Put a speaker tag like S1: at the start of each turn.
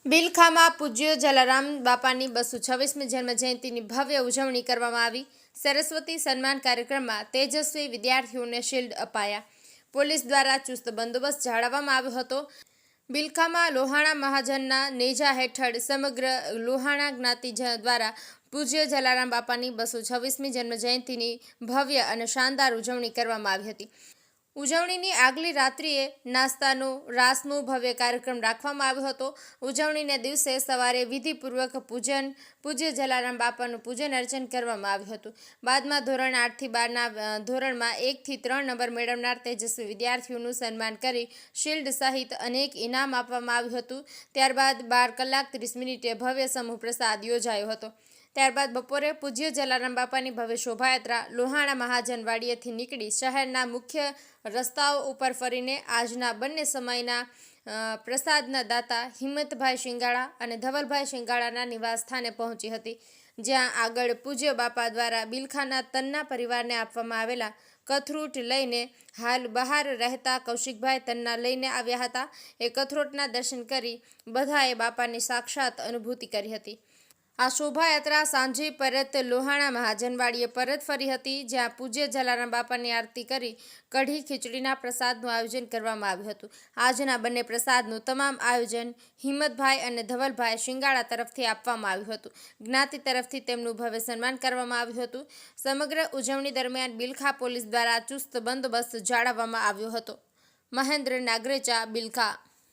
S1: બિલખામાં પૂજ્ય જલારામ બાપાની 226મી જન્મજયંતિની ભવ્ય ઉજવણી કરવામાં આવી। સરસ્વતી સન્માન કાર્યક્રમમાં તેજસ્વી વિદ્યાર્થીઓને શિલ્ડ અપાયા। પોલીસ દ્વારા ચુસ્ત બંદોબસ્ત જાળવવામાં આવ્યો હતો। બિલખામાં લોહાણા મહાજનના નેજા હેઠળ સમગ્ર લોહાણા જ્ઞાતિ દ્વારા પૂજ્ય જલારામ બાપાની 226મી જન્મજયંતિની ભવ્ય અને શાનદાર ઉજવણી કરવામાં આવી હતી। ઉજવણીની આગલી રાત્રિએ નાસ્તાનો રાસનો ભવ્ય કાર્યક્રમ રાખવામાં આવ્યો હતો। ઉજવણીના દિવસે સવારે વિધિપૂર્વક પૂજ્ય જલારામ બાપાનું પૂજન અર્ચન કરવામાં આવ્યું હતું। બાદમાં ધોરણ 8 થી 12ના ધોરણમાં 1 થી 3 નંબર મેળવનાર તેજસ્વી વિદ્યાર્થીઓનું સન્માન કરી શિલ્ડ સહિત અનેક ઇનામ આપવામાં આવ્યું હતું। ત્યારબાદ 12:30 ભવ્ય સમૂહ પ્રસાદ યોજાયો હતો। ત્યારબાદ બપોરે પૂજ્ય જલારામ બાપાની ભવ્ય શોભાયાત્રા લોહાણા મહાજનવાડીએથી નીકળી શહેરના મુખ્ય રસ્તાઓ ઉપર ફરીને આજના બંને સમયના પ્રસાદના દાતા હિંમતભાઈ શિંગાળા અને ધવલભાઈ શિંગાળાના નિવાસ સ્થાને પહોંચી હતી, જ્યાં આગળ પૂજ્ય બાપા દ્વારા બિલખાના તન્ના પરિવારને આપવામાં આવેલા કથરોટ લઈને હાલ બહાર રહેતા કૌશિકભાઈ તન્ના લઈને આવ્યા હતા। એ કથરોટના દર્શન કરી બધાએ બાપાની સાક્ષાત અનુભૂતિ કરી હતી। આ શોભાયાત્રા સાંજે પરત લોહાણા મહાજનવાડીએ પરત ફરી હતી, જ્યાં પૂજ્ય જલારામ બાપાની આરતી કરી કઢી ખીચડીના પ્રસાદનું આયોજન કરવામાં આવ્યું હતું। આજના બંને પ્રસાદનું તમામ આયોજન હિંમતભાઈ અને ધવલભાઈ શિંગાળા તરફથી આપવામાં આવ્યું હતું। જ્ઞાતિ તરફથી તેમનું ભવ્ય સન્માન કરવામાં આવ્યું હતું। સમગ્ર ઉજવણી દરમિયાન બિલખા પોલીસ દ્વારા ચુસ્ત બંદોબસ્ત જાળવવામાં આવ્યો હતો। મહેન્દ્ર નાગરેચા, બિલખા।